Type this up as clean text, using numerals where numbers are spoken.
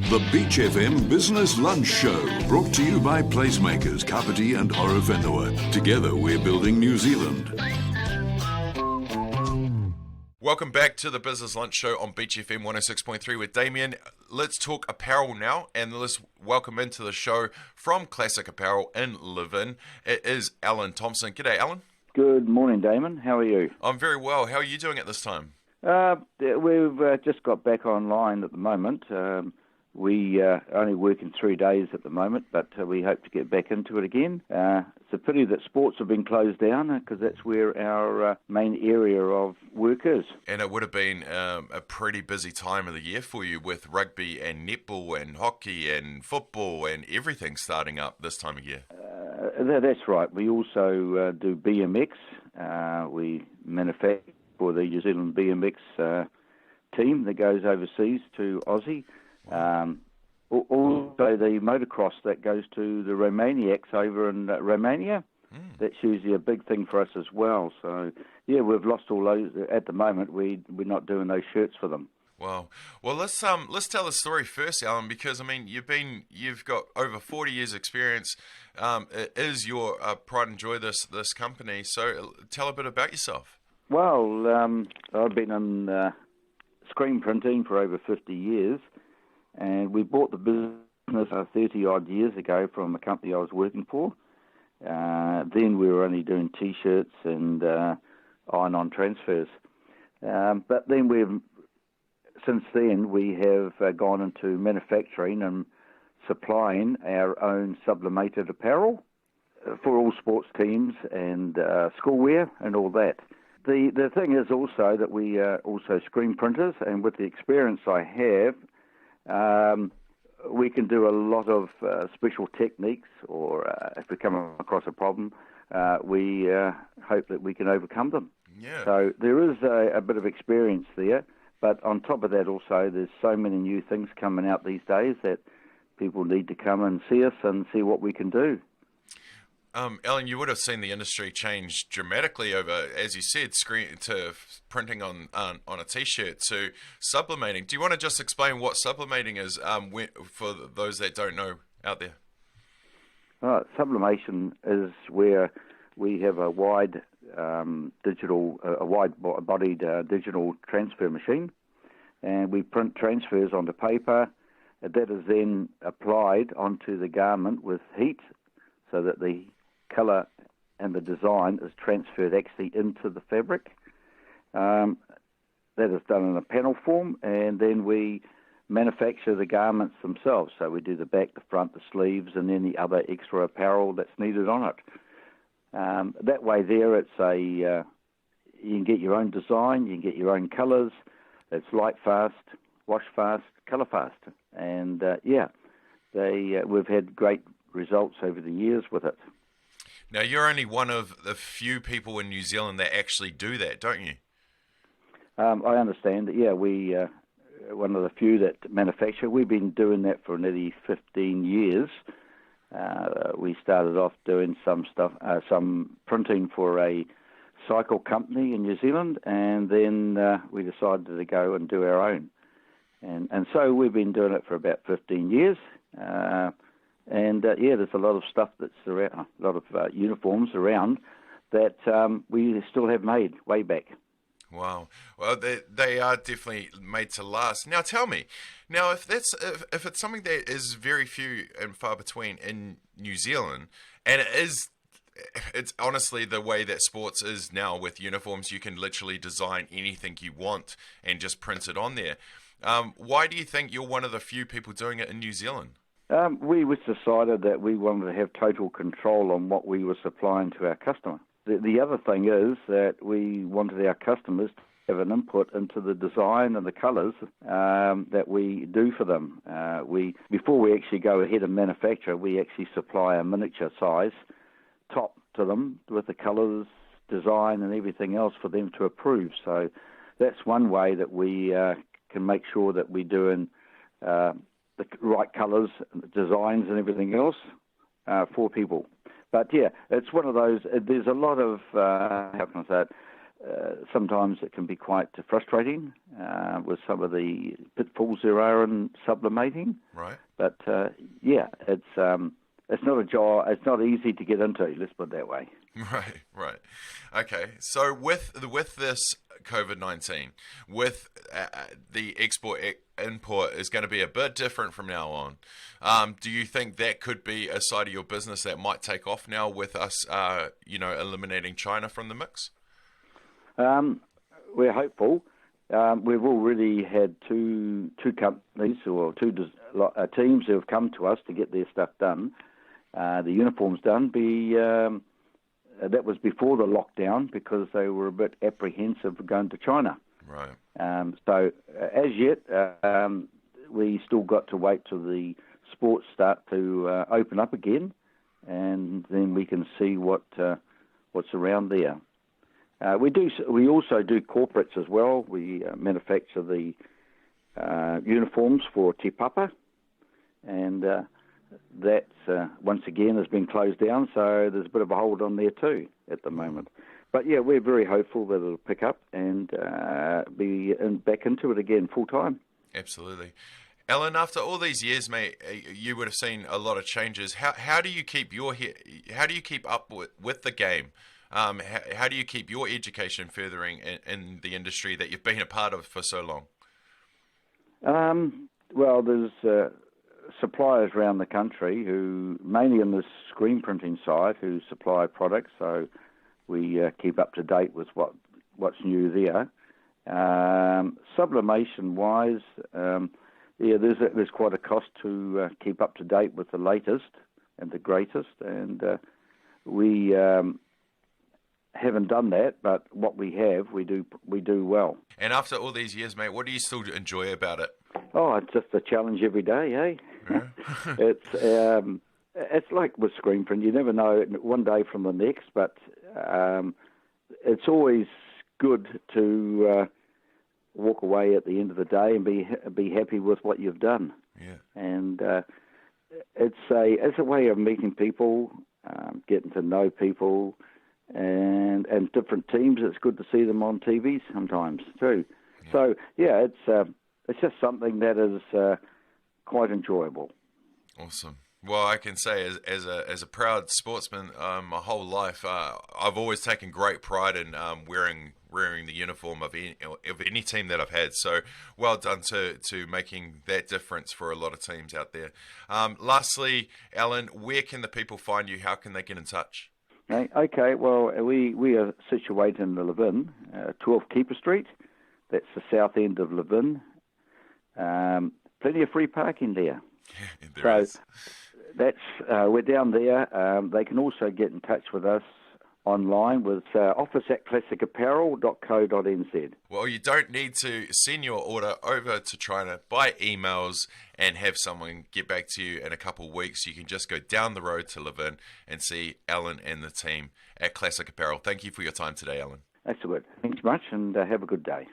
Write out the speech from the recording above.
The Beach FM Business Lunch Show, brought to you by PlaceMakers Kapiti Horowhenua. Together we're building New Zealand. Welcome back to the Business Lunch Show on Beach FM 106.3 with Damian. Let's talk apparel now, and let's welcome into the show from Classic Apparel in Levin. It is Allan Thomson. G'day, Allan. Good morning, Damon. How are you? I'm very well. How are you doing at this time? We've just got back online at the moment. We only working 3 days at the moment, but we hope to get back into it again. It's a pity that sports have been closed down because that's where our main area of work is. And it would have been a pretty busy time of the year for you with rugby and netball and hockey and football and everything starting up this time of year. That's right. We also do BMX. We manufacture for the New Zealand BMX team that goes overseas to Aussie. Also the motocross that goes to the Romaniacs over in Romania. That's usually a big thing for us as well. So, yeah, we've lost all those. At the moment, we're not doing those shirts for them. Wow. Well, let's tell the story first, Allan, because I mean you've got over 40 years experience. It is your pride and joy, this company. So tell a bit about yourself. Well, I've been in screen printing for over 50 years, and we bought the business 30-odd years ago from a company I was working for. Then we were only doing T-shirts and iron-on transfers. But then since then we have gone into manufacturing and supplying our own sublimated apparel for all sports teams and schoolwear and all that. The thing is also that we are also screen printers, and with the experience I have, we can do a lot of special techniques, or if we come across a problem, we hope that we can overcome them. Yeah. So there is a bit of experience there, but on top of that also, there's so many new things coming out these days that people need to come and see us and see what we can do. Allan, you would have seen the industry change dramatically over, as you said, screen to printing on a T-shirt to sublimating. Do you want to just explain what sublimating is for those that don't know out there? Sublimation is where we have a wide wide-bodied digital transfer machine, and we print transfers onto paper. That is then applied onto the garment with heat, so that the colour and the design is transferred actually into the fabric. That is done in a panel form, and then we manufacture the garments themselves. So we do the back, the front, the sleeves, and any other extra apparel that's needed on it. That way there, it's you can get your own design, you can get your own colours. It's light fast, wash fast, colour fast. And we've had great results over the years with it. Now, you're only one of the few people in New Zealand that actually do that, don't you? I understand that, yeah, we one of the few that manufacture. We've been doing that for nearly 15 years. We started off doing some printing for a cycle company in New Zealand, and then we decided to go and do our own. And so we've been doing it for about 15 years. There's a lot of stuff that's around, a lot of uniforms around that we still have made way back. Wow. Well, they are definitely made to last. Now, tell me, if it's something that is very few and far between in New Zealand, and it's honestly the way that sports is now with uniforms, you can literally design anything you want and just print it on there. Why do you think you're one of the few people doing it in New Zealand? We decided that we wanted to have total control on what we were supplying to our customer. The other thing is that we wanted our customers to have an input into the design and the colours that we do for them. Before we actually go ahead and manufacture, we actually supply a miniature size top to them with the colours, design and everything else for them to approve. So that's one way that we can make sure that we're doing the right colours, designs and everything else for people. But yeah, it's one of those, there's a lot of, sometimes it can be quite frustrating with some of the pitfalls there are in sublimating. Right. But it's not a job. It's not easy to get into. Let's put it that way. Right. Okay. So with this COVID-19, with the import is going to be a bit different from now on. Do you think that could be a side of your business that might take off now with us, eliminating China from the mix? We're hopeful. We've already had two companies or two teams who have come to us to get their stuff done. The uniforms done. That was before the lockdown because they were a bit apprehensive of going to China. Right. So as yet, we still got to wait till the sports start to open up again, and then we can see what's around there. We also do corporates as well. We manufacture the uniforms for Te Papa, and that once again has been closed down, so there's a bit of a hold on there too at the moment. But yeah, we're very hopeful that it'll pick up and be back into it again full time. Absolutely. Allan, after all these years, mate, you would have seen a lot of changes. How do you keep up with the game? How do you keep your education furthering in the industry that you've been a part of for so long? Well, there's suppliers around the country who, mainly on the screen printing side, who supply products, so we keep up to date with what's new there. Sublimation-wise, there's quite a cost to keep up to date with the latest and the greatest, and we haven't done that, but what we have, we do well. And after all these years, mate, what do you still enjoy about it? Oh, it's just a challenge every day, eh? Yeah. It's like with screen print. You never know one day from the next, but it's always good to walk away at the end of the day and be happy with what you've done. Yeah. And it's a way of meeting people, getting to know people, and different teams. It's good to see them on TV sometimes too. Yeah. So yeah, it's just something that is quite enjoyable. Awesome. Well, I can say as a proud sportsman, my whole life, I've always taken great pride in wearing the uniform of any team that I've had. So well done to making that difference for a lot of teams out there. Lastly, Allan, where can the people find you? How can they get in touch? Okay, well, we are situated in the Levin, 12 Keeper Street. That's the south end of Levin. Plenty of free parking there. There is. That's we're down there. They can also get in touch with us online with office@classicapparel.co.nz. Well, you don't need to send your order over to China by emails and have someone get back to you in a couple of weeks. You can just go down the road to Levin and see Allan and the team at Classic Apparel. Thank you for your time today, Allan. That's good. Thanks much, and have a good day.